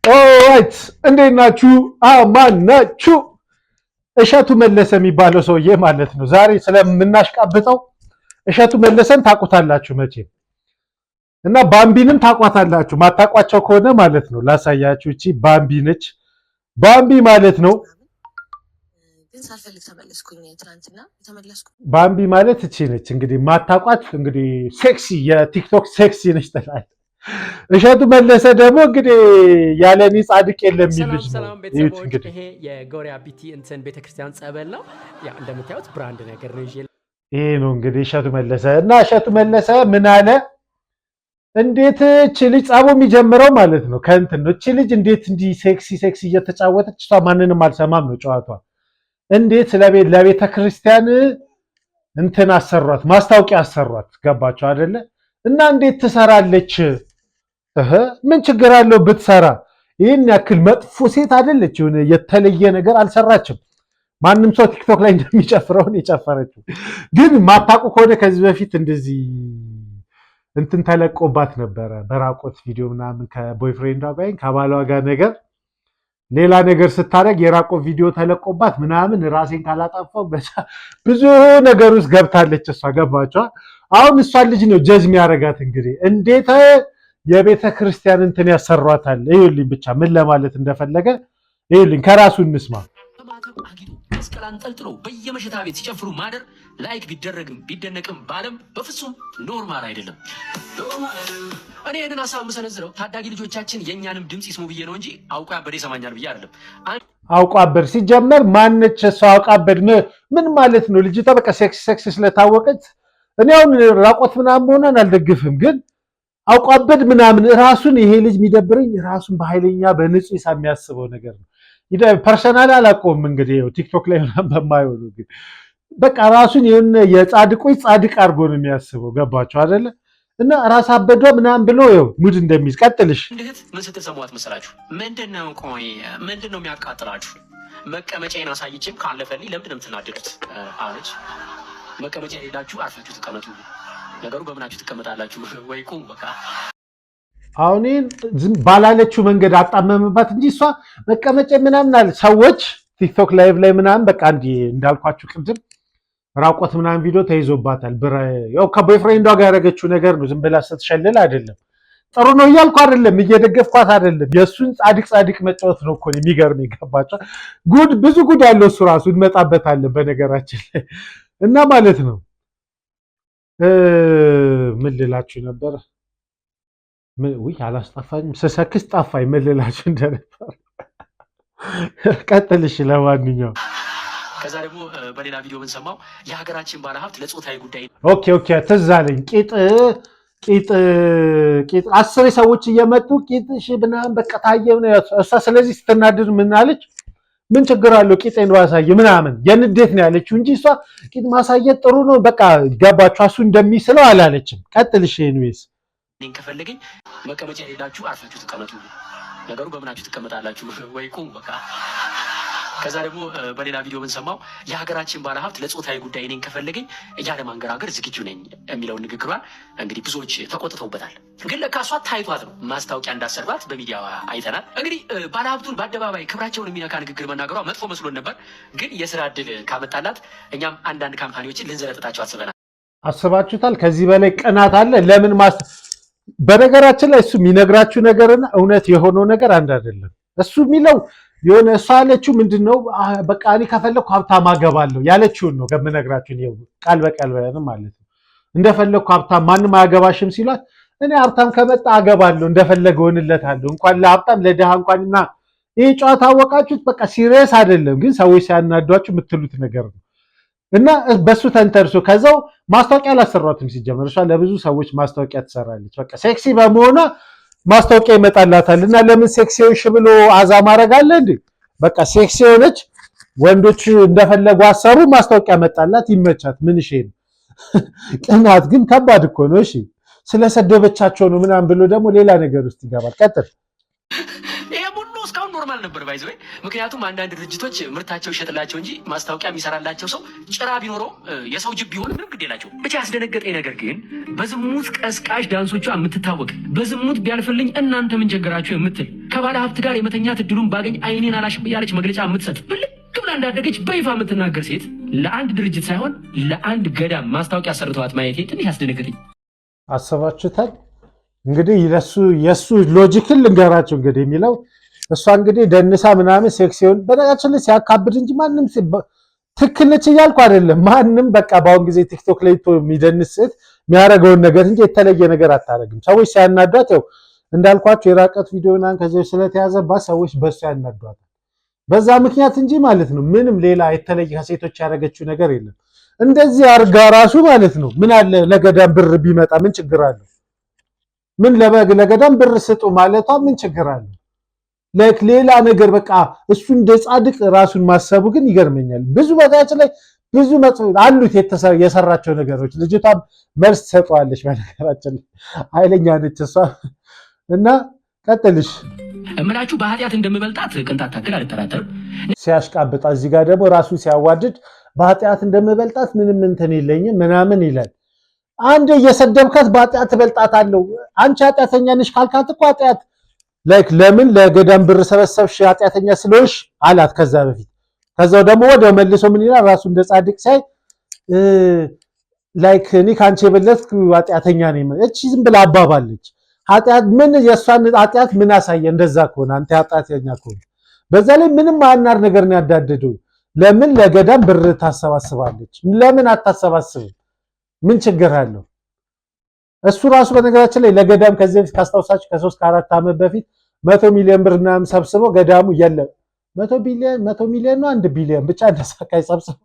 ኦራይት እንዴት ናችሁ? አማን ናችሁ? እሸቱ መለሰ የሚባለው ሰውዬ ማለት ነው። ዛሬ ስለምናሽቃብጠው እሸቱ መለሰን ታውቁታላችሁ መቼም እና ባምቢንም ታውቋታላችሁ። ማታውቋቸው ከሆነ ማለት ነው ላሳያችሁ። እቺ ባምቢ ነች። ባምቢ ማለት ነው። ባምቢ ማለት እቺ ነች። እንግዲህ ማታውቋት እንግዲህ ሴክሲ የቲክቶክ ሴክሲ ነች ትላለች። እሸቱ መለሰ ደግሞ እንግዲህ ያለኒ ጻድቅ የለም የሚል ልጅ ነው። ይሄ የጎሪያ ቢቲ እንትን ቤተክርስቲያን ጸበል ነው። ያው እንደምታዩት ብራንድ ነገር ነው። ይሄ ነው እንግዲህ እሸቱ መለሰ እና እሸቱ መለሰ ምን አለ? እንዴት እቺ ልጅ ጻቦ የሚጀምረው ማለት ነው ከእንትን ነው። እቺ ልጅ እንዴት እንዲህ ሴክሲ እየተጫወተች እሷ ማንንም አልሰማም ነው ጨዋቷ። እንዴት ለቤተ ክርስቲያን እንትን አሰሯት፣ ማስታወቂያ አሰሯት። ገባቸው አይደለ? እና እንዴት ትሰራለች? ምን ችግር አለው ብትሰራ? ይህን ያክል መጥፎ ሴት አይደለች። የሆነ የተለየ ነገር አልሰራችም። ማንም ሰው ቲክቶክ ላይ እንደሚጨፍረውን የጨፈረችው። ግን ማታውቁ ከሆነ ከዚህ በፊት እንደዚህ እንትን ተለቆባት ነበረ በራቆት ቪዲዮ ምናምን ከቦይፍሬንዷ ጋር ከባሏ ጋር ነገር ሌላ ነገር ስታደርግ የራቆት ቪዲዮ ተለቆባት ምናምን ራሴን ካላጠፋው ብዙ ነገር ውስጥ ገብታለች እሷ። ገባችኋ? አሁን እሷን ልጅ ነው ጀጅ የሚያደርጋት። እንግዲህ እንዴት የቤተ ክርስቲያን እንትን ያሰሯታል። ይኸውልኝ ብቻ ምን ለማለት እንደፈለገ ይኸውልኝ ከራሱ እንስማ። መስቀል አንጠልጥለው በየመሸታ ቤት ሲጨፍሩ ማደር ላይክ ቢደረግም ቢደነቅም በዓለም በፍጹም ኖርማል አይደለም። እኔ ይህንን ሀሳብ የምሰነዝረው ታዳጊ ልጆቻችን የእኛንም ድምፅ ይስሙ ብዬ ነው እንጂ አውቆ ያበደ ይሰማኛል ብዬ አይደለም። አውቆ አበድ ሲጀመር ማነች እሷ? አውቆ አበድ ምን ማለት ነው? ልጅቷ በቃ ሴክስ ስለታወቀች እኔ አሁን ራቆት ምናምን መሆኗን አልደግፍም፣ ግን አውቆ አበድ ምናምን ራሱን ይሄ ልጅ የሚደብረኝ ራሱን በኃይለኛ በንጹህ ሂሳብ የሚያስበው ነገር ነው። ፐርሰናል አላውቀውም እንግዲህ ቲክቶክ ላይ ምናምን በማይሆኑ ግን በቃ ራሱን የሆነ የጻድቆች ጻድቅ አድርጎ ነው የሚያስበው። ገባቸው አይደለ? እና ራስ አበዷ ምናምን ብሎ ሙድ እንደሚይዝ ቀጥልሽ። እንዴት ምን ስትሰሟት መሰላችሁ? ምንድነው ቆይ ምንድነው የሚያቃጥላችሁ? መቀመጫዬን አሳይቼም ካለፈልኝ ለምንድን ነው የምትናደዱት አለች። መቀመጫ ሄዳችሁ አርፋችሁ ተቀመጡ። ነገሩ በምናችሁ ትቀመጣላችሁ ወይ ቁም በቃ። አሁን ዝም ባላለችው መንገድ አጣመመባት እንጂ እሷ መቀመጫ ምናምን አለ። ሰዎች ቲክቶክ ላይቭ ላይ ምናምን በቃ እንዳልኳችሁ ቅድም ራቆት ምናምን ቪዲዮ ተይዞባታል። ያው ከቦይፍሬንዷ ጋር ያደረገችው ነገር ነው። ዝም ብላ ስትሸልል አይደለም። ጥሩ ነው እያልኩ አይደለም፣ እየደገፍኳት አይደለም። የእሱን ጻድቅ መጫወት ነው እኮ የሚገርም። ይገባቸዋል። ብዙ ጉድ አለው እሱ ራሱ እንመጣበታለን በነገራችን ላይ እና ማለት ነው። ምን ልላችሁ ነበር? ውይ አላስጠፋኝም። ስሰክስ ጠፋኝ። ምን ልላችሁ እንደነበር ቀጥልሽ። ለማንኛውም ከዛ ደግሞ በሌላ ቪዲዮ ብንሰማው የሀገራችን ባለሀብት ለጾታዊ ጉዳይ ኦኬ ትዝ አለኝ። ቂጥ 10 ሰዎች እየመጡ ቂጥሽ ምናምን በቃ ታየ እሷ። ስለዚህ ስትናድር ምን አለች? ምን ችግር አለው ቂጤን ባሳየ ምናምን የንዴት ነው ያለችው እንጂ እሷ ቂጥ ማሳየት ጥሩ ነው በቃ ገባችሁ። እሱ እንደሚስለው አላለችም። ቀጥልሽ። ኤኒዌይስ እኔን ከፈለገኝ መቀመጫ ሄዳችሁ አርፋችሁ ተቀመጡ። ነገሩ በምናችሁ ትቀመጣላችሁ ወይ ቁም በቃ። ከዛ ደግሞ በሌላ ቪዲዮ ብንሰማው የሀገራችን ባለሀብት ለጾታዊ ጉዳይ እኔን ከፈለገኝ ያለ ማንገራገር ዝግጁ ነኝ የሚለውን ንግግሯን እንግዲህ ብዙዎች ተቆጥተውበታል። ግን ለካ እሷ ታይቷት ነው ማስታወቂያ እንዳሰርባት በሚዲያ አይተናል። እንግዲህ ባለሀብቱን በአደባባይ ክብራቸውን የሚነካ ንግግር መናገሯ መጥፎ መስሎን ነበር። ግን የስራ እድል ካመጣላት እኛም አንዳንድ ካምፓኒዎችን ልንዘረጥጣቸው አስበናል። አስባችሁታል? ከዚህ በላይ ቅናት አለ? ለምን በነገራችን ላይ እሱ የሚነግራችሁ ነገርና እውነት የሆነው ነገር አንድ አይደለም። እሱ የሚለው የሆነ እሷ ያለችው ምንድነው? በቃ እኔ ከፈለኩ ሀብታም አገባለሁ ያለችውን ነው ከምነግራችሁ። ቃል በቃል ማለት ነው። እንደፈለኩ ሀብታም ማንም አያገባሽም ሲሏት እኔ ሀብታም ከመጣ አገባለሁ እንደፈለገ ሆንለታለሁ። እንኳን ለሀብታም ለድሃ እንኳንና ይህ ጨዋታ አወቃችሁት። በቃ ሲሪየስ አይደለም፣ ግን ሰዎች ሲያናዷችሁ የምትሉት ነገር ነው። እና በሱ ተንተርሶ ከዛው ማስታወቂያ አላሰሯትም። ሲጀመር እሷ ለብዙ ሰዎች ማስታወቂያ ትሰራለች። በቃ ሴክሲ በመሆኗ ማስታወቂያ ይመጣላታል። እና ለምን ሴክሲ ሆንሽ ብሎ አዛ ማድረግ አለ እንዴ? በቃ ሴክሲ ሆነች፣ ወንዶች እንደፈለጉ አሰሩ፣ ማስታወቂያ መጣላት፣ ይመቻት። ምን እሺ ነው ቅናት ግን ከባድ እኮ ነው። እሺ ስለሰደበቻቸው ነው ምናምን ብሎ ደግሞ ሌላ ነገር ውስጥ ይገባል። ቀጥል። ይሄ ሁሉ እስካሁን ኖርማል ነበር ባይዘው። ምክንያቱም አንዳንድ ድርጅቶች ምርታቸው ይሸጥላቸው እንጂ ማስታወቂያ የሚሰራላቸው ሰው ጭራ ቢኖረው የሰው ጅብ ቢሆን ምንም ግድ የላቸው። ብቻ ያስደነገጠኝ ነገር ግን በዝሙት ቀስቃሽ ዳንሶቿ የምትታወቅ በዝሙት ቢያልፍልኝ እናንተ ምን ቸገራችሁ የምትል ከባለ ሀብት ጋር የመተኛት እድሉን ባገኝ አይኔን አላሽም እያለች መግለጫ የምትሰጥ ብልቅ ብላ እንዳደገች በይፋ የምትናገር ሴት ለአንድ ድርጅት ሳይሆን ለአንድ ገዳም ማስታወቂያ ሰርተዋት ማየቴ ትንሽ ያስደነገጠኝ። አሰባችሁታል? እንግዲህ የሱ ሎጂክን ልንገራቸው እንግዲህ የሚለው እሷ እንግዲህ ደንሳ ምናምን ሴክሲዮን በነገራችን ላይ ሲያካብድ እንጂ ማንም ትክክል ነች እያልኩ አይደለም። ማንም በቃ በአሁን ጊዜ ቲክቶክ ላይ የሚደንስ ሴት የሚያደርገውን ነገር እንጂ የተለየ ነገር አታደርግም። ሰዎች ሲያናዷት ያው እንዳልኳቸው የራቀት ቪዲዮና ከዚህ ስለተያዘባት ሰዎች በሱ ያናዷታል። በዛ ምክንያት እንጂ ማለት ነው ምንም ሌላ የተለየ ከሴቶች ያደረገችው ነገር የለም። እንደዚህ አርጋ ራሱ ማለት ነው ምን አለ ለገዳም ብር ቢመጣ ምን ችግር አለው? ምን ለገዳም ብር ስጡ ማለቷ ምን ችግር አለው? ሌላ ነገር በቃ እሱ እንደ ጻድቅ ራሱን ማሰቡ ግን ይገርመኛል። ብዙ በታች ላይ ብዙ አሉት የሰራቸው ነገሮች። ልጅቷ መልስ ትሰጠዋለች። በነገራችን ላይ ኃይለኛ ነች እሷ እና ቀጥልሽ እምላችሁ በኃጢአት እንደምበልጣት ቅንጣት ታክል አልጠራጠርም። ሲያሽቃብጣ እዚህ ጋር ደግሞ ራሱ ሲያዋድድ በኃጢአት እንደምበልጣት ምንም እንትን የለኝም ምናምን ይላል። አንድ እየሰደብካት በኃጢአት ትበልጣታለሁ አንቺ ኃጢአተኛ ነሽ ካልካት እኮ ኃጢአት ለምን ለገዳም ብር ሰበሰብሽ ኃጢአተኛ ስለሆንሽ አላት ከዛ በፊት። ከዛው ደግሞ ወዲያው መልሶ ምን ይላል ራሱ እንደ ጻድቅ ሳይ እኔ ካንቺ የበለጥኩ ኃጢአተኛ ነኝ። እቺ ዝም ብላ አባባለች። ኃጢአት ምን የሷን ኃጢአት ምን አሳየ? እንደዛ ከሆነ አንተ ኃጢአተኛ ከሆነ በዛ ላይ ምንም ማናር ነገር ነው ያዳደደው። ለምን ለገዳም ብር ታሰባስባለች? ለምን አታሰባስብም? ምን ችግር አለው? እሱ ራሱ በነገራችን ላይ ለገዳም ከዚህ በፊት ካስታውሳችሁ ከ3 ከ4 ዓመት በፊት 100 ሚሊዮን ብር ምናምን ሰብስበው ገዳሙ የለም 100 ሚሊዮን ነው 1 ቢሊዮን ብቻ እንደሳካይ ሰብስበው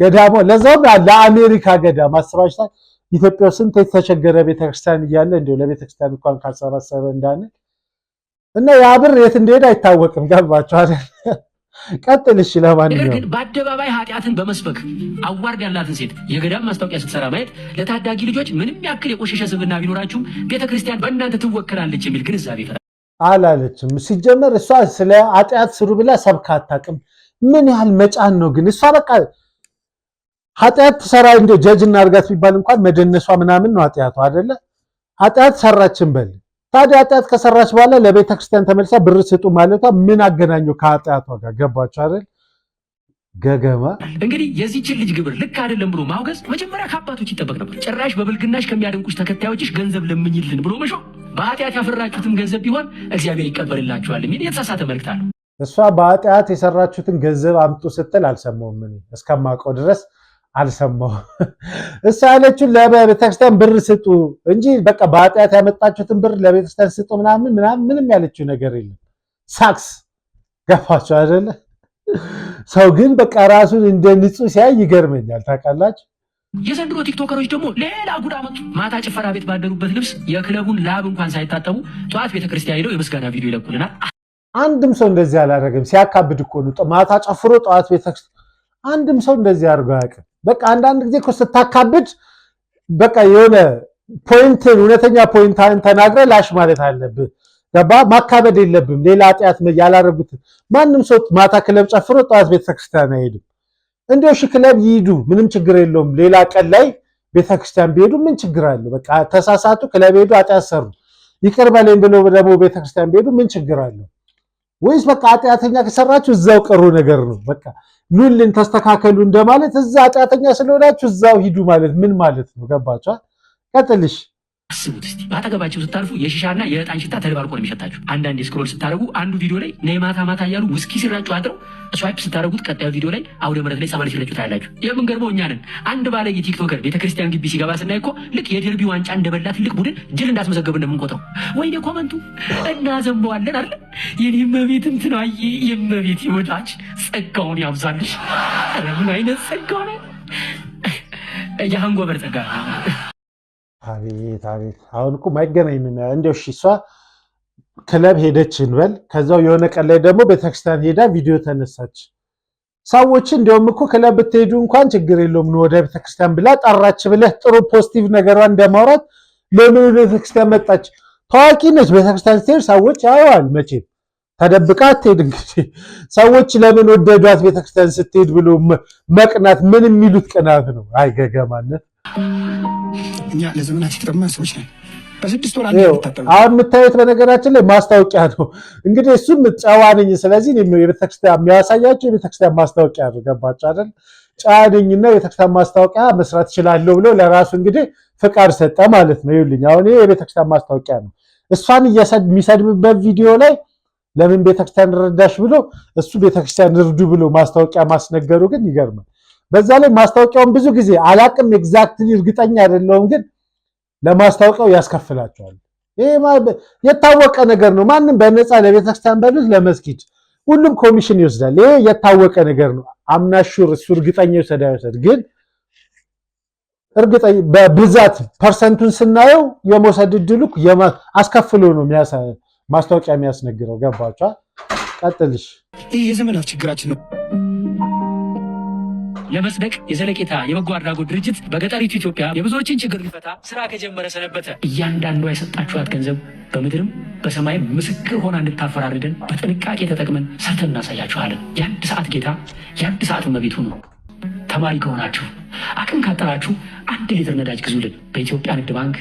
ገዳሙ ለዛው ለአሜሪካ ገዳም አስባችታል። ኢትዮጵያ ስንት የተቸገረ ቤተክርስቲያን እያለ እንደው ለቤተክርስቲያን እንኳን ካልሰባሰበ እንዳንል እና ያ ብር የት እንደሄደ አይታወቅም። ገባችሁ አይደል? ቀጥል እሺ። ለማንኛውም ግን በአደባባይ ኃጢአትን በመስበክ አዋርድ ያላትን ሴት የገዳም ማስታወቂያ ስትሰራ ማየት ለታዳጊ ልጆች ምንም ያክል የቆሸሸ ስብዕና ቢኖራችሁም ቤተክርስቲያን በእናንተ ትወክላለች የሚል ግንዛቤ አላለችም። ሲጀመር እሷ ስለ ኃጢአት ስሩ ብላ ሰብካ አታውቅም። ምን ያህል መጫን ነው ግን እሷ በቃ ኃጢአት ትሰራ እንደ ጀጅ እናርጋት ቢባል እንኳን መደነሷ ምናምን ነው ኃጢአቷ አይደለ? ኃጢአት ሰራችን በል ታዲያ ኃጢአት ከሰራች በኋላ ለቤተክርስቲያን ተመልሳ ብር ስጡ ማለቷ ምን አገናኘው ከኃጢአቷ ጋር? ገባችሁ አይደል? ገገማ እንግዲህ የዚህችን ልጅ ግብር ልክ አይደለም ብሎ ማውገዝ መጀመሪያ ከአባቶች ይጠበቅ ነበር። ጭራሽ በብልግናሽ ከሚያደንቁሽ ተከታዮችሽ ገንዘብ ለምኝልን ብሎ መሾ በኃጢአት ያፈራችሁትን ገንዘብ ቢሆን እግዚአብሔር ይቀበልላችኋል የሚል የተሳሳተ መልእክት አለው። እሷ በኃጢአት የሰራችሁትን ገንዘብ አምጡ ስትል አልሰማሁም። እኔ እስከማውቀው ድረስ አልሰማሁም። እሷ ያለችው ለቤተክርስቲያን ብር ስጡ እንጂ በቃ በኃጢአት ያመጣችሁትን ብር ለቤተክርስቲያን ስጡ ምንም ያለችው ነገር የለም። ሳክስ ገፋችሁ አይደለ? ሰው ግን በቃ ራሱን እንደ ንጹህ ሲያይ ይገርመኛል። ታውቃላችሁ? የዘንድሮ ቲክቶከሮች ደግሞ ሌላ ጉድ አመጡ። ማታ ጭፈራ ቤት ባደሩበት ልብስ የክለቡን ላብ እንኳን ሳይታጠቡ ጠዋት ቤተክርስቲያን ሄደው የምስጋና ቪዲዮ ይለቁልናል። አንድም ሰው እንደዚህ አላደረገም። ሲያካብድ እኮ ነው። ማታ ጨፍሮ ጠዋት ቤተክርስቲያን አንድም ሰው እንደዚህ አድርጎ አያውቅም። በቃ አንዳንድ ጊዜ እኮ ስታካብድ በቃ የሆነ ፖይንትን እውነተኛ ፖይንትን ተናግረ ላሽ ማለት አለብህ። ገባ? ማካበድ የለብም። ሌላ ኃጢአት ያላረጉት ማንም ሰው ማታ ክለብ ጨፍሮ ጠዋት ቤተክርስቲያን አይሄድም። እንደው እሺ ክለብ ይሄዱ ምንም ችግር የለውም። ሌላ ቀን ላይ ቤተክርስቲያን ቢሄዱ ምን ችግር አለው? በቃ ተሳሳቱ፣ ክለብ ሄዱ፣ ኃጢአት ሰሩ፣ ይቅር በለኝ ብለው ደግሞ ቤተክርስቲያን ቢሄዱ ምን ችግር አለው? ወይስ በቃ ኃጢአተኛ ከሰራችሁ እዛው ቀሩ ነገር ነው? በቃ ኑልን ተስተካከሉ እንደማለት እዛ ኃጢአተኛ ስለሆናችሁ እዛው ሂዱ ማለት ምን ማለት ነው? ገባችሁ? ቀጥልሽ አስቡት እስቲ ባጠገባችሁ ስታልፉ የሺሻና የዕጣን ሽታ ተደባርቆ ነው የሚሸታችሁ። አንዳንዴ ስክሮል ስታደርጉ አንዱ ቪዲዮ ላይ ነይ ማታ ማታ እያሉ ውስኪ ሲራጩ አድረው ስዋይፕ ስታደርጉት ቀጣዩ ቪዲዮ ላይ አውደ ምሕረት ላይ ጸበል ሲረጩ ታያላችሁ። የምንገርመው እኛ ነን። አንድ ባለጌ ቲክቶከር ቤተክርስቲያን ግቢ ሲገባ ስናይ እኮ ልክ የደርቢ ዋንጫ እንደበላ ትልቅ ቡድን ድል እንዳስመዘገብ እንደምንቆጥረው ወይኔ ኮመንቱ እናዘንበዋለን አለ። የኔ መቤት እንትናዬ የመቤት ይወዳች ጸጋውን ያብዛልሽ። ምን አይነት ጸጋ ነው! የሃንጎበር ጸጋ አቤት አቤት! አሁን እኮ ማይገናኝ ነው። እንደው እሺ እሷ ክለብ ሄደች እንበል፣ ከዛው የሆነ ቀን ላይ ደግሞ ቤተክርስቲያን ሄዳ ቪዲዮ ተነሳች። ሰዎች እንደውም እኮ ክለብ ብትሄዱ እንኳን ችግር የለውም ነው ወደ ቤተክርስቲያን ብላ ጠራች ብለህ ጥሩ ፖዚቲቭ ነገሯን እንደማውራት ለምን ቤተክርስቲያን መጣች? ታዋቂ ነች። ቤተክርስቲያን ስትሄድ ሰዎች ያዩዋል። መቼም ተደብቃ አትሄድ። እንግዲህ ሰዎች ለምን ወደዷት ቤተክርስቲያን ስትሄድ ብሎ መቅናት ምን የሚሉት ቅናት ነው? አይ ገገማነት። እኛ ለዘመናት የተጠመን ሰዎች ነን። በ6 ወር አሁን የምታዩት በነገራችን ላይ ማስታወቂያ ነው። እንግዲህ እሱም ጨዋ ነኝ፣ ስለዚህ የቤተክርስቲያን የሚያሳያቸው የቤተክርስቲያን ማስታወቂያ ነው። ገባችሁ አይደል? ጨዋ ነኝና የቤተክርስቲያን ማስታወቂያ መስራት እችላለሁ ብሎ ለራሱ እንግዲህ ፍቃድ ሰጠ ማለት ነው። ይኸውልኝ አሁን ይሄ የቤተክርስቲያን ማስታወቂያ ነው። እሷን የሚሰድብበት ቪዲዮ ላይ ለምን ቤተክርስቲያን ረዳሽ ብሎ እሱ ቤተክርስቲያን እርዱ ብሎ ማስታወቂያ ማስነገሩ ግን ይገርማል። በዛ ላይ ማስታወቂያውን ብዙ ጊዜ አላቅም ኤግዛክትሊ እርግጠኛ አይደለሁም፣ ግን ለማስታወቂያው ያስከፍላቸዋል። ይሄ የታወቀ ነገር ነው። ማንም በነፃ ለቤተክርስቲያን በሉት ለመስጊድ ሁሉም ኮሚሽን ይወስዳል። ይሄ የታወቀ ነገር ነው። አምናሹር እሱ እርግጠኛ ይወሰድ ግን እርግጠኛ በብዛት ፐርሰንቱን ስናየው የመውሰድ እድሉ አስከፍሎ ነው ማስታወቂያ የሚያስነግረው። ገባችኋ? ቀጥልሽ። ይህ የዘመናት ችግራችን ነው። ለመጽደቅ የዘለቄታ የበጎ አድራጎት ድርጅት በገጠሪቱ ኢትዮጵያ የብዙዎችን ችግር ሊፈታ ስራ ከጀመረ ሰነበተ። እያንዳንዷ የሰጣችኋት ገንዘብ በምድርም በሰማይም ምስክር ሆና እንድታፈራርደን በጥንቃቄ ተጠቅመን ሰርተን እናሳያችኋለን። የአንድ ሰዓት ጌታ የአንድ ሰዓት እመቤት ሁኑ። ተማሪ ከሆናችሁ አቅም ካጠራችሁ 1 ሊትር ነዳጅ ግዙልን። በኢትዮጵያ ንግድ ባንክ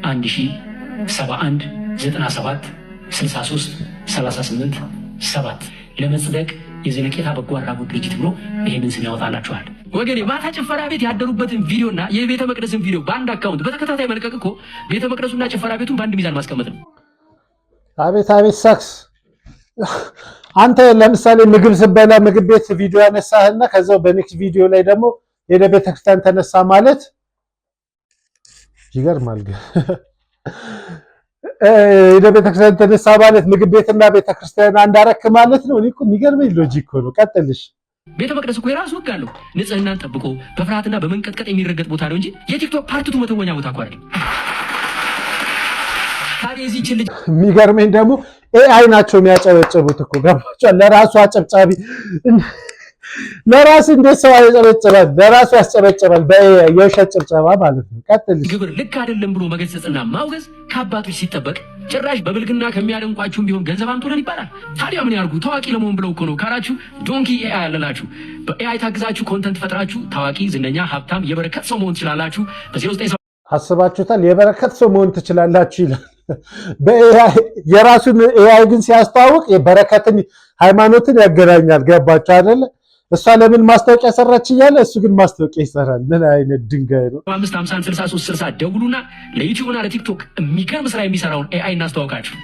1071 97 63 38 7 ለመጽደቅ የዘለቄታ በጎ አድራጎት ድርጅት ብሎ ይሄንን ስም ያወጣላችኋል። ወገኔ ማታ ጭፈራ ቤት ያደሩበትን ቪዲዮና የቤተ መቅደስን ቪዲዮ በአንድ አካውንት በተከታታይ መልቀቅ እኮ ቤተ መቅደሱና ጭፈራ ቤቱን በአንድ ሚዛን ማስቀመጥ ነው። አቤት አቤት ሳክስ። አንተ ለምሳሌ ምግብ ስበላ ምግብ ቤት ቪዲዮ ያነሳህና ከዛው በኔክስት ቪዲዮ ላይ ደግሞ የደ ቤተክርስቲያን ተነሳ ማለት ይገርማል። የደ ቤተክርስቲያን ተነሳ ማለት ምግብ ቤትና ቤተክርስቲያን አንድ አረክ ማለት ነው። እኔ እኮ የሚገርመኝ ሎጂክ ነው። ቀጥልሽ። ቤተ መቅደስ እኮ የራሱ ህግ አለው። ንጽህናን ጠብቆ በፍርሃትና በመንቀጥቀጥ የሚረገጥ ቦታ ነው እንጂ የቲክቶክ ፓርቲቱ መተወኛ ቦታ እኮ አይደለም። ታዲያ እዚህ ይችል የሚገርመኝ ደግሞ ኤአይ ናቸው የሚያጨበጭቡት እኮ ገባችኋል? ለራሱ አጨብጫቢ ለራሱ እንዴት ሰው ያጨበጭባል? ለራሱ ያስጨበጭባል። የውሸት ጭብጨባ ማለት ነው። ቀጥል። ግብር ልክ አይደለም ብሎ መገሰጽና ማውገዝ ከአባቶች ሲጠበቅ ጭራሽ በብልግና ከሚያደንቋችሁም ቢሆን ገንዘብ አምጡልን ይባላል። ታዲያ ምን ያርጉ? ታዋቂ ለመሆን ብለው እኮ ነው ካላችሁ ዶንኪ ኤአይ ያለላችሁ በኤአይ ታግዛችሁ ኮንተንት ፈጥራችሁ ታዋቂ፣ ዝነኛ፣ ሀብታም፣ የበረከት ሰው መሆን ትችላላችሁ። በ09 አስባችሁታል? የበረከት ሰው መሆን ትችላላችሁ ይላል። በኤአይ የራሱን ኤአይ ግን ሲያስተዋውቅ የበረከትን ሃይማኖትን ያገናኛል። ገባችሁ አይደለ? እሷ ለምን ማስታወቂያ ሰራች እያለ እሱ ግን ማስታወቂያ ይሰራል። ምን አይነት ድንጋይ ነው? 5506360 ደውሉና ለዩቲዩብና ለቲክቶክ የሚገርም ስራ የሚሰራውን ኤአይ እናስተዋውቃችሁ።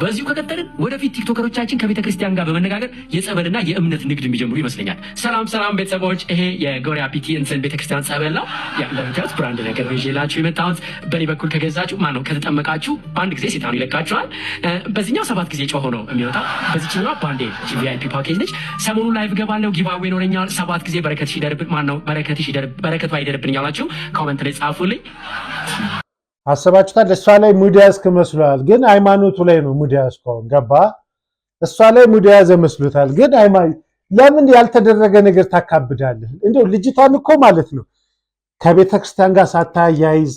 በዚሁ ከቀጠልን ወደፊት ቲክቶከሮቻችን ከቤተ ክርስቲያን ጋር በመነጋገር የጸበልና የእምነት ንግድ የሚጀምሩ ይመስለኛል። ሰላም ሰላም ቤተሰቦች፣ ይሄ የጎሪያ ፒቲ እንትን ቤተክርስቲያን ጸበል ነው። እንደምታዩት ብራንድ ነገር ነው ይዤላችሁ የመጣሁት። በእኔ በኩል ከገዛችሁ ማነው ከተጠመቃችሁ በአንድ ጊዜ ሴጣኑ ይለቃችኋል። በዚህኛው 7 ጊዜ ጮሆ ነው የሚወጣው። በዚህኛው ባንዴ ቪአይፒ ፓኬጅ ነች። ሰሞኑን ላይቭ ገባለሁ፣ ጊቫዌ ይኖረኛል። 7 ጊዜ በረከትሽ ይደርብን። ማነው በረከቱ አይደርብን ያላችሁ ኮመንት ላይ ጻፉልኝ። አስባችሁታል? እሷ ላይ ሙድ ያዝክ መስሏል፣ ግን ሃይማኖቱ ላይ ነው ሙድ ያዝከው። ገባ? እሷ ላይ ሙድ ያዘ መስሎታል፣ ግን ለምን ያልተደረገ ነገር ታካብዳለህ? እንደው ልጅቷን እኮ ማለት ነው ከቤተ ክርስቲያን ጋር ሳታያይዝ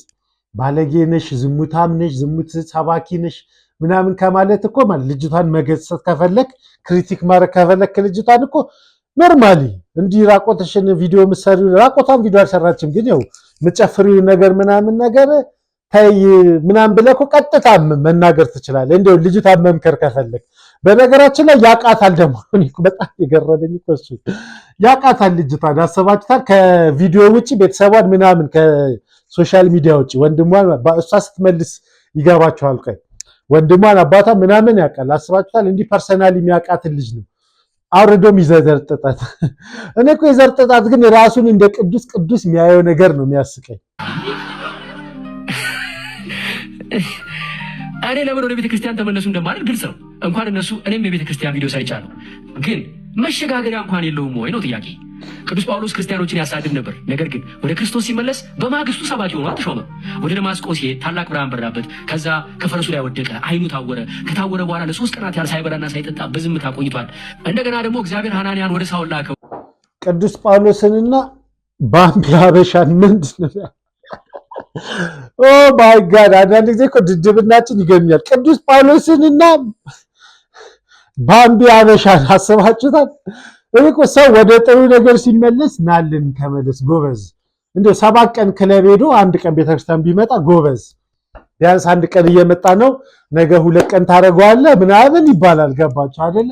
ባለጌ ነሽ፣ ዝሙታም ነሽ፣ ዝሙት ሰባኪ ነሽ ምናምን ከማለት እኮ ማለት ልጅቷን መገሰጽ ከፈለክ ክሪቲክ ማድረግ ከፈለክ ልጅቷን እኮ ኖርማሊ እንዲህ ራቆትሽን ቪዲዮ ምሰሪው ራቆቷን ቪዲዮ አልሰራችም፣ ግን ያው ምጨፍሪው ነገር ምናምን ነገር ታይ ምናምን ብለህ እኮ ቀጥታ መናገር ትችላለህ። እንደው ልጅቷን መምከር ከፈለክ በነገራችን ላይ ያቃታል። ደግሞ እኔ በጣም የገረመኝ እኮ እሱ ያቃታል ልጅቷን። አሰባችሁታል? ከቪዲዮ ውጪ ቤተሰቧን ምናምን ከሶሻል ሚዲያ ውጪ ወንድሟን እሷ ስትመልስ ይገባቸዋል። ቆይ ወንድሟን አባቷ ምናምን ያውቃል። አስባችሁታል? እንዲህ ፐርሰናሊ የሚያውቃትን ልጅ ነው አውርዶም ይዘርጥጣት። እኔ እኮ ይዘርጥጣት ግን ራሱን እንደ ቅዱስ የሚያየው ነገር ነው የሚያስቀኝ። እኔ ለምን ወደ ቤተ ክርስቲያን ተመለሱ እንደማለት ግልጽ ነው። እንኳን እነሱ እኔም የቤተ ክርስቲያን ቪዲዮ ሰርቻለሁ። ግን መሸጋገሪያ እንኳን የለውም ወይ ነው ጥያቄ። ቅዱስ ጳውሎስ ክርስቲያኖችን ያሳድድ ነበር። ነገር ግን ወደ ክርስቶስ ሲመለስ በማግስቱ ሰባኪ ሆኖ ተሾመ። ወደ ደማስቆ ሲሄድ ታላቅ ብርሃን በራበት። ከዛ ከፈረሱ ላይ ወደቀ፣ አይኑ ታወረ። ከታወረ በኋላ ለ3 ቀናት ያህል ሳይበላና ሳይጠጣ በዝምታ ቆይቷል። እንደገና ደግሞ እግዚአብሔር ሐናንያን ወደ ሳውል ላከው። ቅዱስ ጳውሎስንና ባምቢ ሀበሻን ምንድን ነው? ኦ ማይ ጋድ! አንዳንድ ጊዜ እኮ ድድብናችን ይገኛል። ቅዱስ ጳውሎስንና ባምቢ አበሻን አስባችሁታል? እኮ ሰው ወደ ጥሩ ነገር ሲመለስ ናልን ተመለስ ጎበዝ። እንደ 7 ቀን ክለብ ሄዶ 1 ቀን ቤተክርስቲያን ቢመጣ ጎበዝ። ቢያንስ 1 ቀን እየመጣ ነው ነገ 2 ቀን ታደርገዋለህ ምናምን ይባላል። ገባችሁ አይደለ?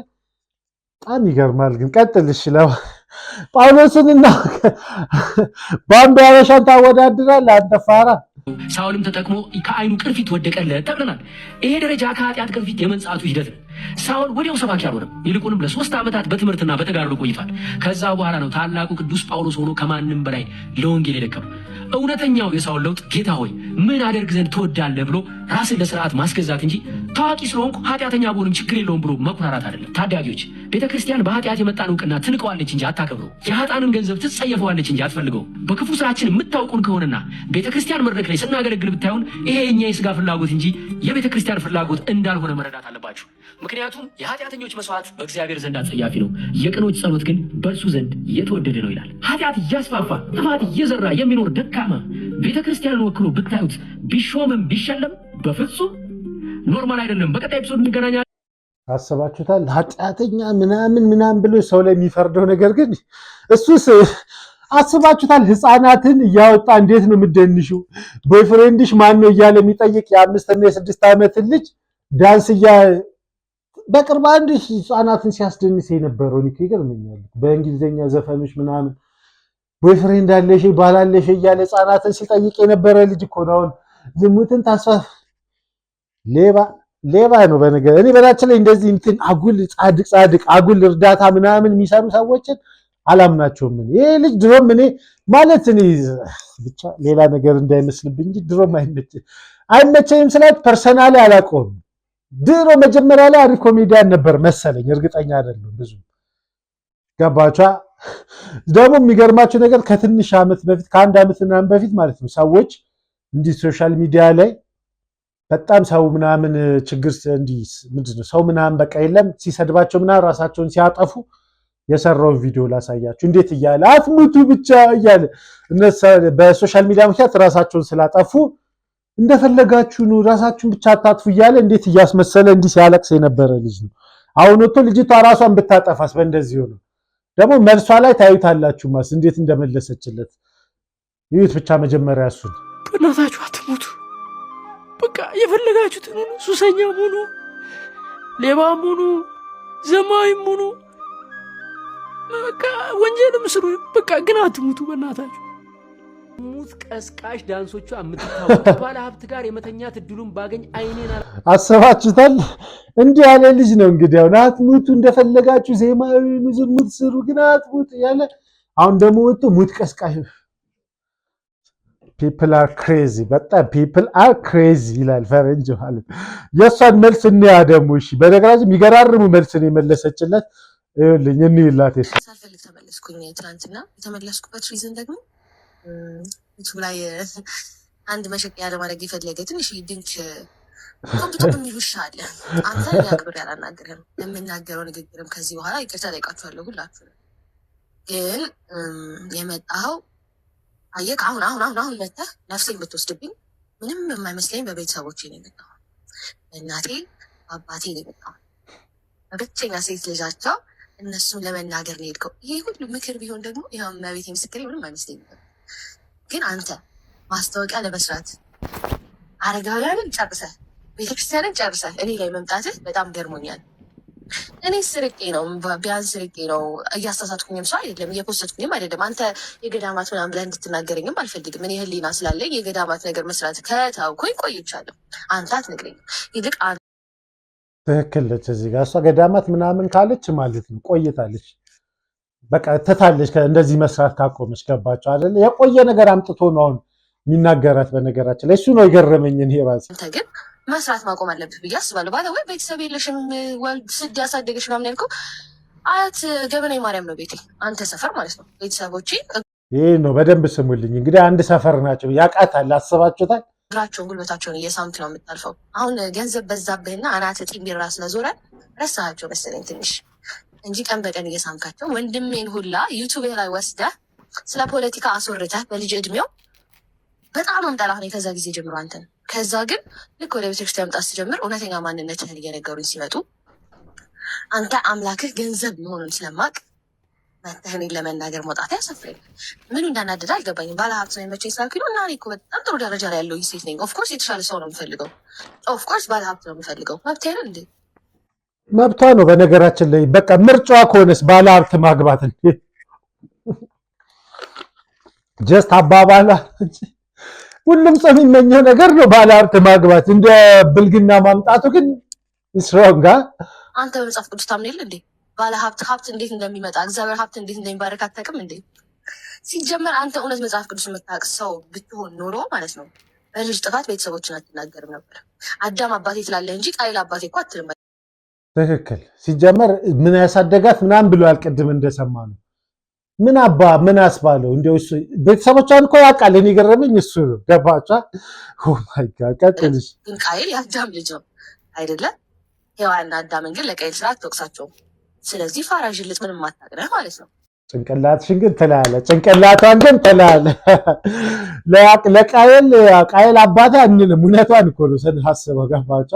በጣም ይገርማል። ግን ቀጥልሽ ጳውሎስንና ባምቢ አበሻን ታወዳድራለህ አንተ ፋራ። ሳውልም ተጠቅሞ ከአይኑ ቅርፊት ወደቀለት ተብለናል። ይሄ ደረጃ ከኃጢአት ቅርፊት የመንጻቱ ሂደት ነው። ሳውል ወዲያው ሰባኪ አልሆነም። ይልቁንም ለ3 ዓመታት በትምህርትና በተጋድሎ ቆይቷል። ከዛ በኋላ ነው ታላቁ ቅዱስ ጳውሎስ ሆኖ ከማንም በላይ ለወንጌል የደከመው። እውነተኛው የሳውል ለውጥ ጌታ ሆይ ምን አደርግ ዘንድ ትወዳለህ ብሎ ራስን ለስርዓት ማስገዛት እንጂ ታዋቂ ስለሆንኩ ኃጢአተኛ ብሆንም ችግር የለውም ብሎ መኩራራት አይደለም። ታዳጊዎች፣ ቤተክርስቲያን በኃጢአት የመጣን እውቅና ትንቀዋለች እንጂ አታከብረው። የኃጥአንን ገንዘብ ትጸየፈዋለች እንጂ አትፈልገው። በክፉ ስራችን የምታውቁን ከሆነና ቤተክርስቲያን መድረክ ላይ ስናገለግል ብታዩን ይሄ የኛ የስጋ ፍላጎት እንጂ የቤተክርስቲያን ፍላጎት እንዳልሆነ መረዳት አለባችሁ። ምክንያቱም የኃጢአተኞች መስዋዕት በእግዚአብሔር ዘንድ አጸያፊ ነው፣ የቅኖች ጸሎት ግን በእርሱ ዘንድ የተወደደ ነው ይላል። ኃጢአት እያስፋፋ ጥፋት እየዘራ የሚኖር ደካማ ቤተክርስቲያንን ወክሎ ብታዩት ቢሾምም ቢሸለም በፍጹም ኖርማል አይደለም። በቀጣይ ኤፒሶድ እንገናኛለን። አስባችሁታል? ኃጢአተኛ ምናምን ብሎ ሰው ላይ የሚፈርደው ነገር ግን እሱስ አስባችሁታል? ህፃናትን እያወጣ እንዴት ነው የምትደንሺው? ቦይፍሬንድሽ ማን ነው እያለ የሚጠይቅ የ5 እና የ6 ዓመትን ልጅ ዳንስ በቅርብ አንድ ህፃናትን ሲያስደንስ የነበረው እኔ ይገርመኛል። በእንግሊዝኛ ዘፈኖች ምናምን ቦይፍሬንድ አለሽ ባላለሽ እያለ ህፃናትን ሲጠይቅ የነበረ ልጅ እኮ ነው። አሁን ዝሙትን ሌባ ነው። በነገር እኔ በላችን ላይ እንደዚህ እንትን አጉል ጻድቅ አጉል እርዳታ ምናምን የሚሰሩ ሰዎችን አላምናቸውም። ይሄ ልጅ ድሮም እኔ ማለት እኔ ብቻ ሌላ ነገር እንዳይመስልብኝ እንጂ ድሮም አይመቸኝም ስላት ፐርሰናሊ አላውቀውም። ድሮ መጀመሪያ ላይ አሪፍ ኮሜዲያን ነበር መሰለኝ፣ እርግጠኛ አይደለም ብዙ ገባቻ። ደግሞ የሚገርማቸው ነገር ከትንሽ ዓመት በፊት ከ1 ዓመት ምናምን በፊት ማለት ነው ሰዎች እንዲህ ሶሻል ሚዲያ ላይ በጣም ሰው ምናምን ችግር እንዲህ ምንድነው ሰው ምናምን በቃ የለም ሲሰድባቸው ምናምን ራሳቸውን ሲያጠፉ የሰራውን ቪዲዮ ላሳያችሁ። እንዴት እያለ አትሙቱ ብቻ እያለ እነሱ በሶሻል ሚዲያ ምክንያት ራሳቸውን ስላጠፉ እንደፈለጋችሁ ነው ራሳችሁን ብቻ አታጥፉ እያለ እንዴት እያስመሰለ እንዲህ ሲያለቅስ የነበረ ልጅ ነው። አሁን ወጥቶ ልጅቷ ራሷን ብታጠፋስ በእንደዚህ ሆነ። ደግሞ መልሷ ላይ ታዩታላችሁ ማስ እንዴት እንደመለሰችለት ይሁት። ብቻ መጀመሪያ እሱን በእናታችሁ አትሙቱ፣ በቃ የፈለጋችሁትን ሁኑ፣ ሱሰኛም ሁኑ፣ ሌባም ሁኑ፣ ዘማዊም ሁኑ፣ በቃ ወንጀልም ስሩ፣ በቃ ግን አትሙቱ በእናታችሁ። ሙት ቀስቃሽ ዳንሶቿ የምትታወቅ ባለ ሀብት ጋር የመተኛት እድሉን ባገኝ አይኔን አሰባችሁታል? እንዲህ ያለ ልጅ ነው እንግዲህ አሁን አትሙቱ፣ እንደፈለጋችሁ ዜማዊ ዝሙት ስሩ ግን አትሙቱ ያለ። አሁን ደግሞ ወጥቶ ሙት ቀስቃሽ ፒፕል አር ክሬዚ፣ በጣም ፒፕል አር ክሬዚ ይላል ፈረንጅ ማለት። የእሷን መልስ እንያ ደግሞ እሺ። በነገራችን የሚገራርሙ መልስ ነው የመለሰችለት። ይኸውልኝ እንይላት። ሳልፈልግ ተመለስኩኝ ትናንትና። የተመለስኩበት ሪዝን ደግሞ ዩቱብ ላይ አንድ መሸቂያ ለማድረግ የፈለገ ትንሽ ድንክ ኮምፒውተር የሚል ውሻ አለ። አንተ ያክብር ያላናገርም የምናገረው ንግግርም ከዚህ በኋላ ይቅርታ ጠይቃችኋለሁ ሁላችሁ። ግን የመጣኸው አየህ አሁን መተህ ነፍሴን ብትወስድብኝ ምንም የማይመስለኝ በቤተሰቦቼ ነው የመጣኸው። እናቴ አባቴ ነው የመጣኸው። በብቸኛ ሴት ልጃቸው እነሱን ለመናገር ነው የሄድከው። ይሄ ሁሉ ምክር ቢሆን ደግሞ ይኸው እመቤቴ ምስክሬ ምንም አይመስለኝም። ግን አንተ ማስታወቂያ ለመስራት አረጋውያንን ጨርሰህ ቤተክርስቲያንን ጨርሰህ እኔ ላይ መምጣትህ በጣም ገርሞኛል። እኔ ስርቄ ነው ቢያንስ ስርቄ ነው፣ እያሳሳትኩኝም ሰው አይደለም፣ እየፖሰትኩኝም አይደለም። አንተ የገዳማት ምናምን ብለህ እንድትናገረኝም አልፈልግም። እኔ ህሊና ስላለኝ የገዳማት ነገር መስራት ከተውኩኝ ቆይቻለሁ። አንተ አትነግረኝም። ይልቅ ትክክል ነች። እዚህ ጋር እሷ ገዳማት ምናምን ካለች ማለት ነው ቆይታለች። በቃ ትታለች እንደዚህ መስራት ካቆመች። ገባቸው አይደለ? የቆየ ነገር አምጥቶ ነው አሁን የሚናገራት። በነገራችን ላይ እሱ ነው የገረመኝ። እኔ ራሴ አንተ ግን መስራት ማቆም አለብህ ብዬ አስባለሁ። ባለ ወይ ቤተሰብ የለሽም ወልድ ስድ ያሳደገሽ ምናምን ያልከው አያት ገበና ማርያም ነው ቤቴ፣ አንተ ሰፈር ማለት ነው። ቤተሰቦቼ ይህ ነው። በደንብ ስሙልኝ እንግዲህ አንድ ሰፈር ናቸው። ያውቃታል። አስባችሁታል? እግራቸውን ጉልበታቸውን እየሳምክ ነው የምታልፈው። አሁን ገንዘብ በዛብህና አናት ጢምቢራ ስለዞረ ረሳሃቸው መሰለኝ ትንሽ እንጂ ቀን በቀን እየሳምካቸው። ወንድሜን ሁላ ዩቱብ ላይ ወስደህ ስለ ፖለቲካ አስወርተህ በልጅ እድሜው በጣም ጠላህ ነው ከዛ ጊዜ ጀምሮ አንተን። ከዛ ግን ልክ ወደ ቤተክርስቲያን መምጣት ስጀምር እውነተኛ ማንነትህን እየነገሩኝ ሲመጡ አንተ አምላክህ ገንዘብ መሆኑን ስለማቅ መተህ እኔን ለመናገር መውጣት ያሳፍረኛል። ምኑ እንዳናደደ አልገባኝም። ባለሀብት ነው የመቼ ስላልኩኝ ነው። እና እኔ እኮ በጣም ጥሩ ደረጃ ላይ ያለው ሴት ነኝ። ኦፍኮርስ የተሻለ ሰው ነው የምፈልገው። ኦፍኮርስ ባለሀብት ነው የምፈልገው። መብት አይደል እንዴ? መብቷ ነው። በነገራችን ላይ በቃ ምርጫዋ ከሆነስ ባለሀብት ማግባት እንዴ ጀስት አባባላ ሁሉም ሰው የሚመኘው ነገር ነው ባለሀብት ማግባት። እንደ ብልግና ማምጣቱ ግን ይስራውጋ። አንተ በመጽሐፍ ቅዱስ ታምን የለ እንዴ? ባለሀብት ሀብት እንዴት እንደሚመጣ እግዚአብሔር ሀብት እንዴት እንደሚባረክ አታውቅም እንዴ? ሲጀመር አንተ እውነት መጽሐፍ ቅዱስ የምታውቅ ሰው ብትሆን ኖሮ ማለት ነው በልጅ ጥፋት ቤተሰቦችን አትናገርም ነበር። አዳም አባቴ ትላለህ እንጂ ቃይል አባቴ እኮ አትልም። ትክክል። ሲጀመር ምን ያሳደጋት ምናምን ብለዋል ቅድም እንደሰማ ነው። ምን አባ ምን አስባለው እንደው እሱ ቤተሰቦቿን እኮ ያውቃል። እኔ ገረመኝ እሱ ገባቻ። ኦ ማይ ጋድ ቀጥልሽ። ግን ቃይል የአዳም ልጅ ነው አይደለ? ሔዋንና አዳምን ግን ለቃይል ስራ አትወቅሳቸውም። ስለዚህ ፋራዥ ልጥ ምንም ማታውቅነህ ማለት ነው። ጭንቅላትሽን ግን ትላለህ፣ ጭንቅላቷን ግን ትላለህ። ለቃይል አባቴ አንልም። እውነቷን እኮ ነው ስናስበው ገባቻ።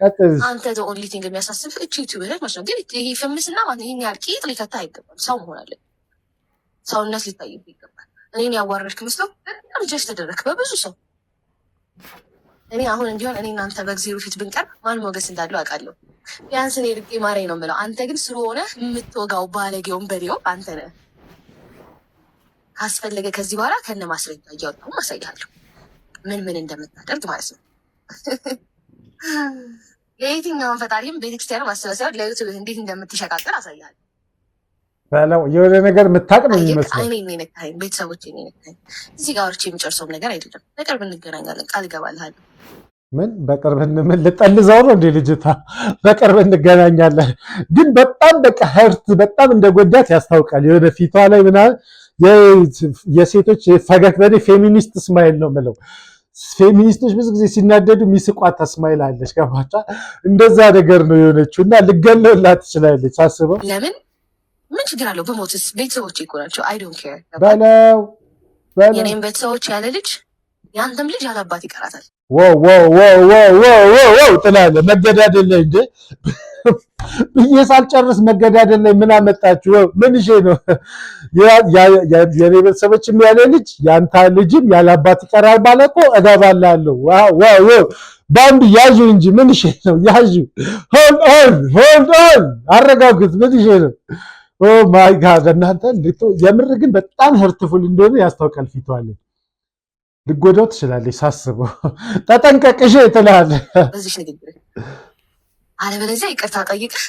ቀጥልሽ። አንተ ኦንሊ ቲንግ የሚያሳስብ እቺ ዩቲዩብ ላይ ማለት ነው። ግን ይሄ ፍምስና ማለት ይሄን ያህል ቂጥ ሊከታ አይገባም። ሰው መሆን አለ ሰውነት ሊታይብ ይገባል። እኔን ያዋረድክ መስለው በጣም ጀስት ተደረክ በብዙ ሰው። እኔ አሁን እንዲሆን እኔ እናንተ በእግዚአብሔር ፊት ብንቀር ማን ሞገስ እንዳለው አውቃለሁ። ቢያንስ እኔ ርቄ ማረኝ ነው የምለው። አንተ ግን ስለሆነ የምትወጋው ባለጌውን በሬው አንተ ነህ። ካስፈለገ ከዚህ በኋላ ከነ ማስረጃ እያወጣሁ አሳይሃለሁ ምን እንደምታደርግ ማለት ነው። የየትኛውን ፈጣሪም ቤተክርስቲያኑ ማሰባሰብ ለዩቱብ እንዴት እንደምትሸቃቀር አሳይሃለሁ። የሆነ ነገር የምታውቅ ነው የሚመስለው። እኔ ነካኝ፣ ቤተሰቦች ነካኝ። እዚህ ጋር ወርቼ የሚጨርሰውም ነገር አይደለም። በቅርብ እንገናኛለን፣ ቃል እገባልሃለሁ። ምን በቅርብ ምን ልጠልዘው ነው እንዴ ልጅቷ? በቅርብ እንገናኛለን። ግን በጣም በቃ ህርት በጣም እንደጎዳት ያስታውቃል። የሆነ ፊቷ ላይ ምናምን የሴቶች ፈገግታ ፌሚኒስት ስማይል ነው የምለው። ፌሚኒስቶች ብዙ ጊዜ ሲናደዱ የሚስቋት ስማይል አለች። ገባቻ? እንደዛ ነገር ነው የሆነችው እና ልገለውላት ትችላለች ሳስበው። ለምን ምን ችግር አለው በሞትስ? ቤተሰቦች እኮ ናቸው። አይ ዶንት ኬር በለው። የኔም ቤተሰቦች ያለ ልጅ የአንተም ልጅ ያለ አባት ይቀራታል። ትላለህ። መገዳደል ላይ እንደ ብዬ ሳልጨርስ መገዳደል ላይ ምን አመጣችሁ? ምን ይሄ ነው? የኔ ቤተሰቦችም ያለ ልጅ ያንተ ልጅም ያለ አባት ይቀራል ማለት እኮ እገባላለሁ። ዋው ባንድ ያዡ እንጂ ምን ይሄ ነው? ያዡ ሆልድ ኦን አረጋግጥ። ምን ይሄ ነው? ኦ ማይ ጋድ እናንተ የምር ግን በጣም ሄርትፉል እንደሆነ ያስታውቃል። ፊቷ ላይ ልጎዳው ትችላለች ሳስበው። ተጠንቀቅሽ ትላለህ በዚህ ንግግር። አለበለዚያ ይቅርታ ጠይቅህ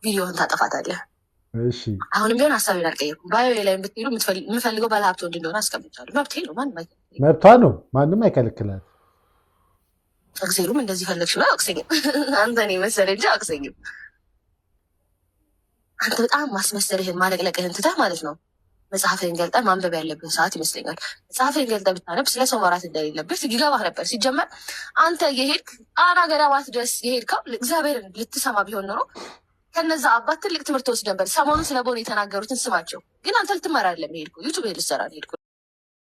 ቪዲዮውን ታጠፋታለህ። እሺ አሁንም ቢሆን ሀሳቤን አልቀየርኩም። ባዮ ላይ ብትሄዱ የምፈልገው ባለሀብት ወንድ እንደሆነ አስቀምጫለሁ። መብቴ ነው። መብቷ ነው። ማንም አይከለክላት። እግዜሩም እንደዚህ ፈለግሽ ነው አውቅሰኝም። አንተ እኔ መሰለ እንጂ አውቅሰኝም። አንተ በጣም ማስመሰልህን ማለቅለቅህን ትተህ ማለት ነው መጽሐፍህን ገልጠህ ማንበብ ያለብህ ሰዓት ይመስለኛል። መጽሐፍህን ገልጠህ ብታነብ ስለ ሰው ማውራት እንደሌለብህ ይገባህ ነበር። ሲጀመር አንተ የሄድክ ጣና ገዳማት ድረስ የሄድከው እግዚአብሔርን ልትሰማ ቢሆን ኖሮ ከነዛ አባት ትልቅ ትምህርት ወስድ ነበር። ሰሞኑን ስለ ቦን የተናገሩትን ስማቸው። ግን አንተ ልትመራ አይደለም የሄድከው፣ ዩቱብ ልትሰራ ነው የሄድከው።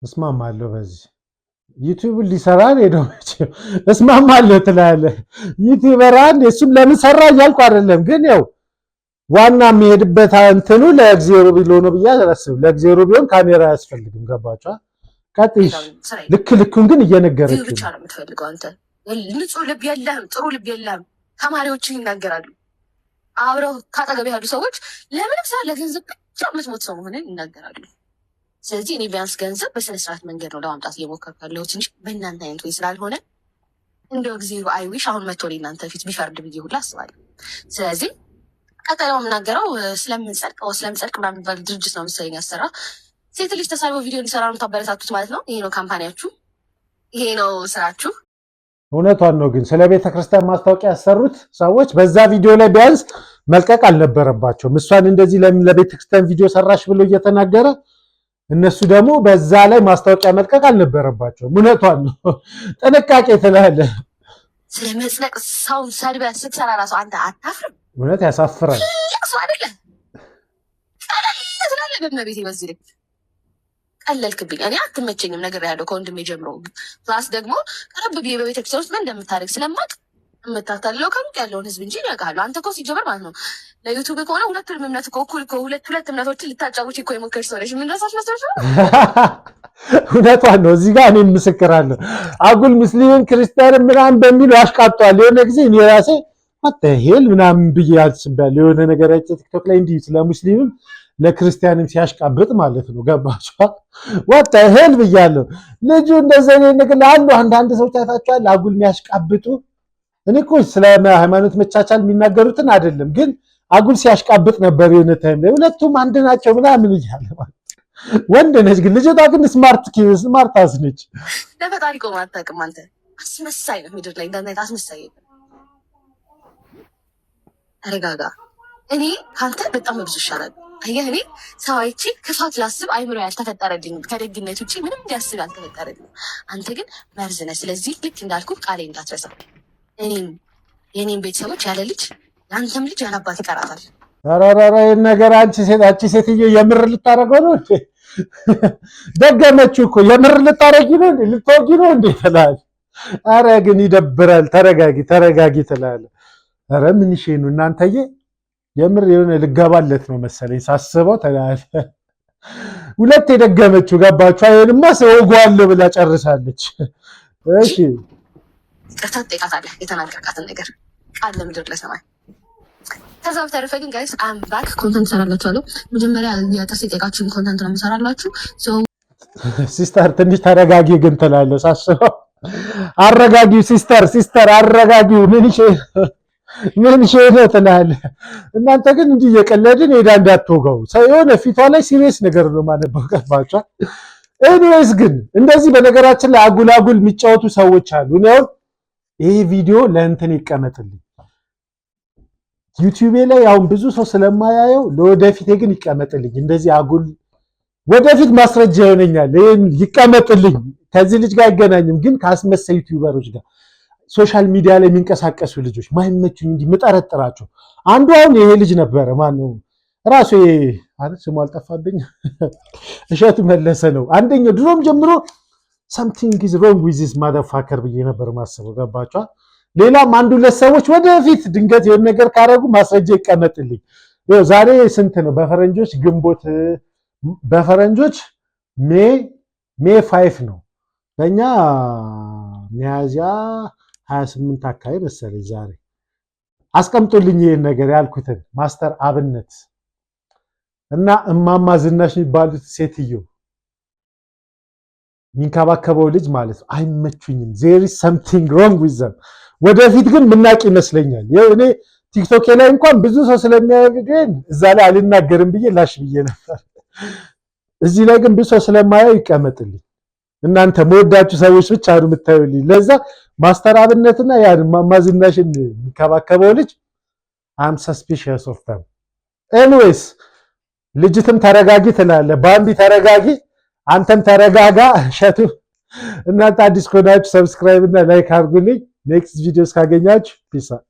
እስማማለሁ። በዚህ ዩቲዩብ ሊሰራ ሄደው እስማማለሁ ትላለህ። ዩቲዩበራን እሱም ለምን ሰራ እያልኩ አይደለም፣ ግን ያው ዋና የሚሄድበት እንትኑ ለእግዚአብሔር ቢሎ ነው ብዬ አላስብም። ለእግዚአብሔር ቢሆን ካሜራ አያስፈልግም። ገባችኋ? ቀጥይሽ። ልኩን ግን እየነገረች ብቻ ነው የምትፈልገው አንተ። ንጹህ ልብ የለህም፣ ጥሩ ልብ የለህም። ተማሪዎችን ይናገራሉ። አብረው ካጠገብ ያሉ ሰዎች ለምንም ሰዓት ለገንዘብ ብቻ የምትሞት ሰው መሆንን ይናገራሉ። ስለዚህ እኔ ቢያንስ ገንዘብ በስነስርዓት መንገድ ነው ለማምጣት እየሞከርኩ ያለሁት እንጂ በእናንተ አይነት ወይ ስላልሆነ እንደው እግዚአብሔር አይዊሽ አሁን መጥቶ እናንተ ፊት ቢፈርድ ብዬ ሁላ አስባለሁ። ስለዚህ ቀጣዩ የምናገረው ስለምንጸድቅ ምናምን የሚባል ድርጅት ነው መሰለኝ ያሰራ። ሴት ልጅ ተሳልቦ ቪዲዮ እንዲሰራ ነው የምታበረታቱት ማለት ነው። ይሄ ነው ካምፓኒያችሁ፣ ይሄ ነው ስራችሁ። እውነቷን ነው። ግን ስለ ቤተክርስቲያን ማስታወቂያ ያሰሩት ሰዎች በዛ ቪዲዮ ላይ ቢያንስ መልቀቅ አልነበረባቸውም። እሷን እንደዚህ ለቤተክርስቲያን ቪዲዮ ሰራሽ ብሎ እየተናገረ እነሱ ደግሞ በዛ ላይ ማስታወቂያ መልቀቅ አልነበረባቸውም። እውነቷን ነው። ጥንቃቄ ትላለህ። ስለመጽደቅ ሰው ሰድበህ ስትሰራ ራሱ አንተ አታፍርም? እውነት ያሳፍራል። ያሱ አይደለ ቀለል በመቤቴ በዚህ ልክ ቀለልክብኝ። እኔ አትመቸኝም ነገር ያለው ከወንድሜ ጀምሮ ፕላስ ደግሞ ቀረብ ብዬ በቤተክርስቲያን ውስጥ ምን እንደምታደርግ ስለማቅ የምታታልለው ከሩቅ ያለውን ህዝብ እንጂ ያውቃሉ። አንተ እኮ ሲጀመር ማለት ነው ለዩቱብ ከሆነ ሁለቱንም እምነት እኮ እኩል እኮ ሁለት እምነቶችን ልታጫውች እኮ የሞከርሽ ሰው ነሽ። ምን ደረሳሽ መስሎሽ ነው? እውነቷን ነው። እዚህ ጋር እኔም ምስክራለሁ። አጉል ሙስሊምን ክርስቲያንን ምናምን በሚሉ አሽቃጧል። የሆነ ጊዜ እኔ ራሴ አተሄል ምናምን ብዬ አስቤያለሁ። የሆነ ነገር አይቼ ቲክቶክ ላይ እንዲህ ስለ ሙስሊምም ለክርስቲያንም ሲያሽቃብጥ ማለት ነው። ገባችኋ? ወጣ ሄል ብያለሁ። ልጁ እንደዚህ አይነት ነገር አሉ። አንዳንድ ሰዎች አይታችኋል፣ አጉል የሚያሽቃብጡ። እኔ እኮ ስለ ሃይማኖት መቻቻል የሚናገሩትን አይደለም፣ ግን አጉል ሲያሽቃብጥ ነበር የሆነ ታይም ላይ። ሁለቱም አንድ ናቸው ምናምን እያለ ማለት ወንድ ነች፣ ግን ልጅቷ ግን ስማርት አስነች። ለፈጣሪ ቆም አታውቅም አንተ። አስመሳይ ነው ምድር ላይ እንዳንተ አስመሳይ። ተረጋጋ። እኔ ካንተ በጣም ብዙ ይሻላል። አየህ፣ እኔ ሰው አይቼ ክፋት ላስብ አይምሮ ያልተፈጠረልኝ ከደግነት ውጭ ምንም እንዲያስብ ያልተፈጠረልኝ። አንተ ግን መርዝ ነህ። ስለዚህ ልክ እንዳልኩ ቃሌ እንዳትረሳ። የኔም ቤተሰቦች ያለ ልጅ የአንተም ልጅ ያለ አባት ይቀራታል። ራራራ ነገር አንቺ ሴትዮ የምር ልታረገው ነው እንዴ? ደገመችው እኮ የምር ልታረጊ ነው እንዴ? ልትወጊ ነው እንዴ ትላለህ። አረ ግን ይደብራል። ተረጋጊ ትላለህ። አረ ምን ይሄ ነው እናንተዬ? የምር የሆነ ልገባለት ነው መሰለኝ ሳስበው ትላለህ። ሁለት የደገመችው ገባችሁ? አይንማ ሰው ጓል ብላ ጨርሳለች። እሺ ይቅርታ ትጠይቃታለህ የተናገርካትን ነገር ቃል ለምድር ለሰማይ። ከዛ በተረፈ ግን ጋይስ አም ባክ ኮንተንት ሰራላችኋለሁ። መጀመሪያ የጥርስ የጠየቃችሁን ኮንተንት ነው የምሰራላችሁ። ሲስተር ትንሽ ተረጋጊ ግን ትላለህ ሳስበው። አረጋጊው ሲስተር አረጋጊው። ምን ሸይ ነው ትላለህ። እናንተ ግን እንዲህ እየቀለድን ሄዳ እንዳትወጋው የሆነ ፊቷ ላይ ሲሪየስ ነገር ነው ማነበው። ገባችኋል? ኤኒዌይስ ግን እንደዚህ በነገራችን ላይ አጉል የሚጫወቱ ሰዎች አሉ። ነው ይሄ ቪዲዮ ለእንትን ይቀመጥልኝ ዩቲዩብ ላይ አሁን ብዙ ሰው ስለማያየው ለወደፊት ግን ይቀመጥልኝ። እንደዚህ አጉል ወደፊት ማስረጃ ይሆነኛል። ይሄን ይቀመጥልኝ። ከዚህ ልጅ ጋር አይገናኝም፣ ግን ካስመሰል ዩቲዩበሮች ጋር ሶሻል ሚዲያ ላይ የሚንቀሳቀሱ ልጆች ማይመቹኝ እንዲህ ምጠረጥራቸው አንዱ አሁን ይሄ ልጅ ነበረ። ማነው ራሱ ስሙ አልጠፋብኝ። እሸቱ መለሰ ነው አንደኛው። ድሮም ጀምሮ something is wrong with this motherfucker ብዬ ነበር ማሰበው። ገባችኋል? ሌላም አንዱ ለሰዎች ወደፊት ድንገት የሆነ ነገር ካረጉ ማስረጃ ይቀመጥልኝ። ያው ዛሬ ስንት ነው በፈረንጆች? ግንቦት በፈረንጆች ሜይ 5 ነው። በእኛ ሚያዝያ 28 አካባቢ መሰለኝ ዛሬ። አስቀምጡልኝ ይሄን ነገር ያልኩትን ማስተር አብነት እና እማማ ዝናሽ የሚባሉት ሴትዮ የሚንከባከበው ልጅ ማለት ነው። አይመቹኝም። there is something wrong with them። ወደፊት ግን ምናቅ ይመስለኛል። እኔ ቲክቶክ ላይ እንኳን ብዙ ሰው ስለሚያየው እዛ ላይ አልናገርም ብዬ ላሽ ብዬ ነበር። እዚህ ላይ ግን ብዙ ሰው ስለማያየው ይቀመጥልኝ። እናንተ መወዳችሁ ሰዎች ብቻ ነው የምታዩልኝ። ለዛ ማስተር አብነትና ያን ማማዝናሽን የሚከባከበው ልጅ I'm suspicious of them። ኤኒዌይስ ልጅትም ተረጋጊ ትላለህ። ባምቢ ተረጋጊ፣ አንተም ተረጋጋ። እሸቱ እናንተ አዲስ ከሆናችሁ ሰብስክራይብ እና ላይክ አድርጉልኝ። ኔክስት ቪዲዮስ ካገኛችሁ ፒስ